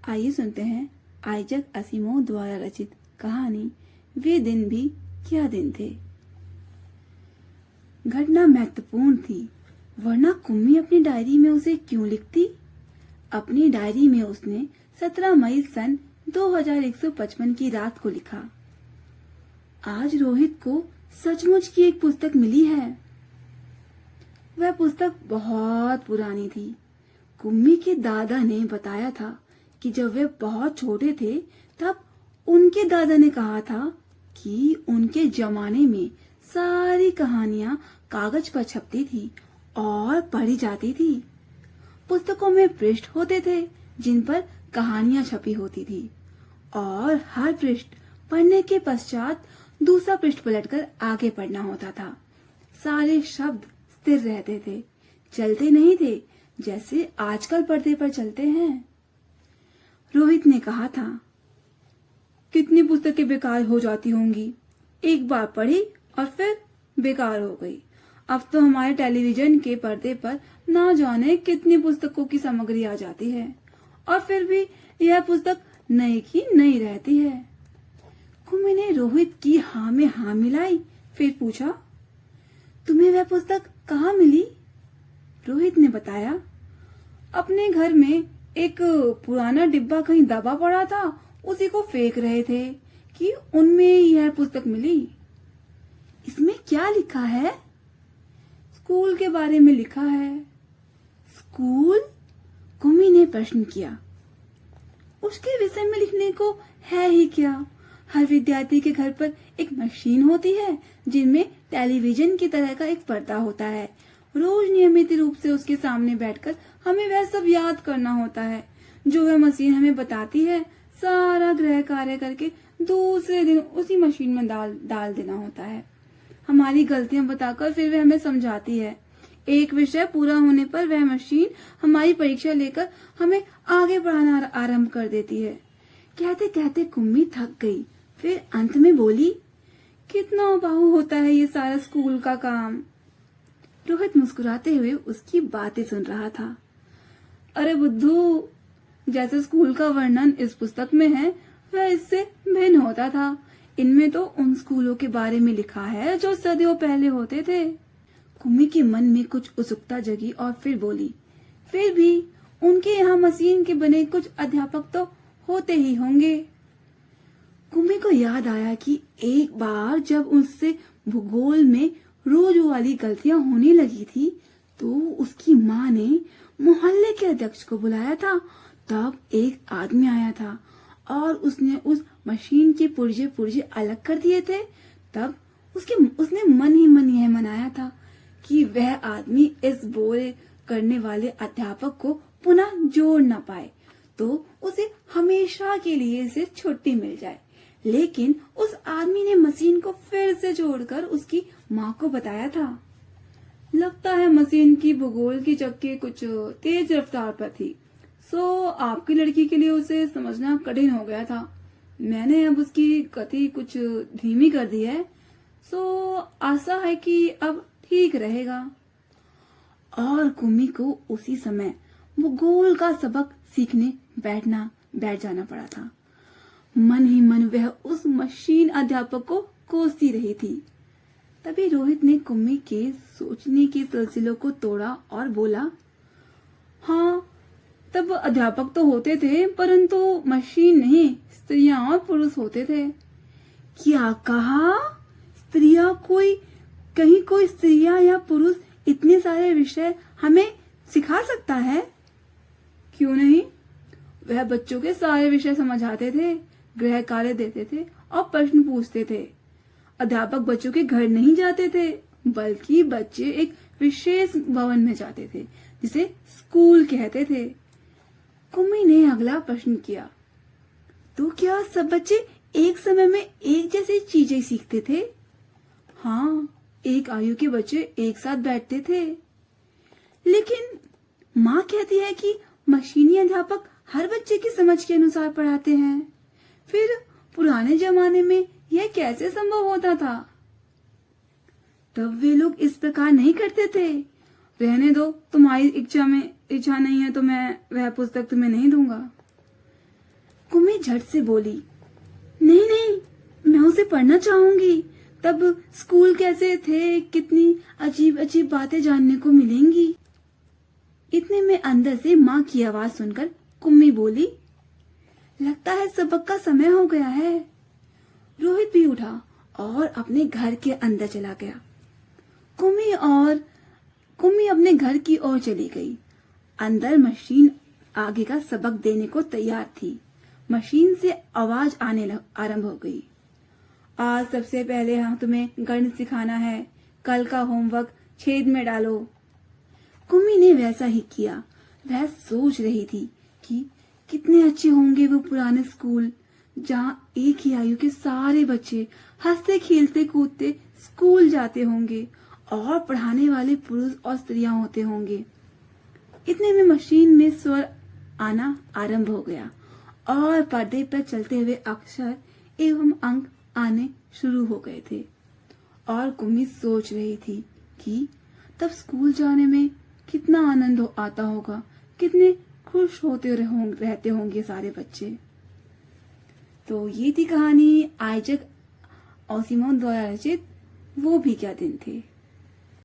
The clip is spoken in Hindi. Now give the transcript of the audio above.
आइए सुनते हैं आइजैक असीमोव द्वारा रचित कहानी वे दिन भी क्या दिन थे। घटना महत्वपूर्ण थी, वरना कुम्मी अपनी डायरी में उसे क्यों लिखती। अपनी डायरी में उसने 17 मई सन 2155 की रात को लिखा, आज रोहित को सचमुच की एक पुस्तक मिली है। वह पुस्तक बहुत पुरानी थी। कुम्मी के दादा ने बताया था कि जब वे बहुत छोटे थे तब उनके दादा ने कहा था कि उनके जमाने में सारी कहानियां कागज पर छपती थी और पढ़ी जाती थी। पुस्तकों में पृष्ठ होते थे जिन पर कहानियां छपी होती थी और हर पृष्ठ पढ़ने के पश्चात दूसरा पृष्ठ पलटकर आगे पढ़ना होता था। सारे शब्द स्थिर रहते थे, चलते नहीं थे जैसे आजकल पर्दे पर चलते हैं। रोहित ने कहा था, कितनी पुस्तकें बेकार हो जाती होंगी, एक बार पढ़ी और फिर बेकार हो गई। अब तो हमारे टेलीविजन के पर्दे पर ना जाने कितनी पुस्तकों की सामग्री आ जाती है और फिर भी यह पुस्तक नई की नई रहती है। कुम्मी ने रोहित की हाँ में हाँ मिलाई, फिर पूछा, तुम्हें वह पुस्तक कहाँ मिली? रोहित ने बताया, अपने घर में एक पुराना डिब्बा कहीं दबा पड़ा था, उसी को फेंक रहे थे कि उनमें यह पुस्तक मिली। इसमें क्या लिखा है? स्कूल के बारे में लिखा है। स्कूल? कुम्मी ने प्रश्न किया। उसके विषय में लिखने को है ही क्या? हर विद्यार्थी के घर पर एक मशीन होती है जिनमें टेलीविजन की तरह का एक पर्दा होता है। रोज नियमित रूप से उसके सामने बैठकर हमें वह सब याद करना होता है जो वह मशीन हमें बताती है। सारा गृह कार्य करके दूसरे दिन उसी मशीन में डाल देना होता है। हमारी गलतियां बताकर फिर वह हमें समझाती है। एक विषय पूरा होने पर वह मशीन हमारी परीक्षा लेकर हमें आगे बढ़ाना आरंभ कर देती है। कहते कहते कुम्मी थक गई, फिर अंत में बोली, कितना उबाऊ होता है ये सारा स्कूल का काम। रोहित मुस्कुराते हुए उसकी बातें सुन रहा था। अरे बुद्धू, जैसे स्कूल का वर्णन इस पुस्तक में है वह इससे भिन्न होता था। इनमें तो उन स्कूलों के बारे में लिखा है जो सदियों पहले होते थे। कुम्मी के मन में कुछ उत्सुकता जगी और फिर बोली, फिर भी उनके यहाँ मशीन के बने कुछ अध्यापक तो होते ही होंगे। कुम्मी को याद आया कि एक बार जब उससे भूगोल में रोज वाली गलतियां होने लगी थी तो उसकी माँ ने मोहल्ले के अध्यक्ष को बुलाया था। तब एक आदमी आया था और उसने उस मशीन के पुर्जे अलग कर दिए थे। तब उसने मन ही मन यह मनाया था कि वह आदमी इस बुरे करने वाले अध्यापक को पुनः जोड़ न पाए तो उसे हमेशा के लिए से छुट्टी मिल जाए। लेकिन उस आदमी ने मशीन को फिर से जोड़कर उसकी माँ को बताया था। लगता है मशीन की भूगोल की चक्के कुछ तेज रफ्तार पर थी, सो आपकी लड़की के लिए उसे समझना कठिन हो गया था। मैंने अब उसकी गति कुछ धीमी कर दी है, सो आशा है कि अब ठीक रहेगा। और कुम्मी को उसी समय भूगोल का सबक सीखने बैठ जाना पड़ा था। मन ही मन वह उस मशीन अध्यापक को कोसती रही थी। तभी रोहित ने कुम्मी के सोचने के सिलसिलों को तोड़ा और बोला, हाँ, तब अध्यापक तो होते थे परंतु मशीन नहीं, स्त्रियां और पुरुष होते थे। क्या कहा? स्त्रियां? कोई स्त्रियां या पुरुष इतने सारे विषय हमें सिखा सकता है? क्यों नहीं? वह बच्चों के सारे विषय समझाते थे, गृह कार्य देते थे और प्रश्न पूछते थे। अध्यापक बच्चों के घर नहीं जाते थे, बल्कि बच्चे एक विशेष भवन में जाते थे जिसे स्कूल कहते थे। कुम्मी ने अगला प्रश्न किया, तो क्या सब बच्चे एक समय में एक जैसी चीजें सीखते थे? हाँ, एक आयु के बच्चे एक साथ बैठते थे। लेकिन माँ कहती है कि मशीनी अध्यापक हर बच्चे की समझ के अनुसार पढ़ाते हैं। फिर पुराने जमाने में यह कैसे संभव होता था? तब वे लोग इस प्रकार नहीं करते थे। रहने दो, तुम्हारी इच्छा नहीं है तो मैं वह पुस्तक तुम्हें नहीं दूंगा। कुम्मी झट से बोली, नहीं नहीं, मैं उसे पढ़ना चाहूंगी। तब स्कूल कैसे थे, कितनी अजीब अजीब बातें जानने को मिलेंगी। इतने में अंदर से माँ की आवाज सुनकर कुम्मी बोली, लगता है सबक का समय हो गया है। रोहित भी उठा और अपने घर के अंदर चला गया। कुम्मी अपने घर की ओर चली गई। अंदर मशीन आगे का सबक देने को तैयार थी। मशीन से आवाज आरंभ हो गई। आज सबसे पहले हम तुम्हें गणित सिखाना है। कल का होमवर्क छेद में डालो। कुम्मी ने वैसा ही किया। वह सोच रही थी कि कितने अच्छे होंगे वो पुराने स्कूल, जहाँ एक ही आयु के सारे बच्चे हंसते खेलते कूदते स्कूल जाते होंगे और पढ़ाने वाले पुरुष और स्त्रियां होते होंगे। इतने में मशीन में स्वर आना आरंभ हो गया और पर्दे पर चलते हुए अक्षर एवं अंक आने शुरू हो गए थे। और कुम्मी सोच रही थी कि तब स्कूल जाने में कितना आनंद आता होगा, कितने खुश रहते होंगे सारे बच्चे। तो ये थी कहानी आइजैक असिमोव द्वारा रचित वो भी क्या दिन थे।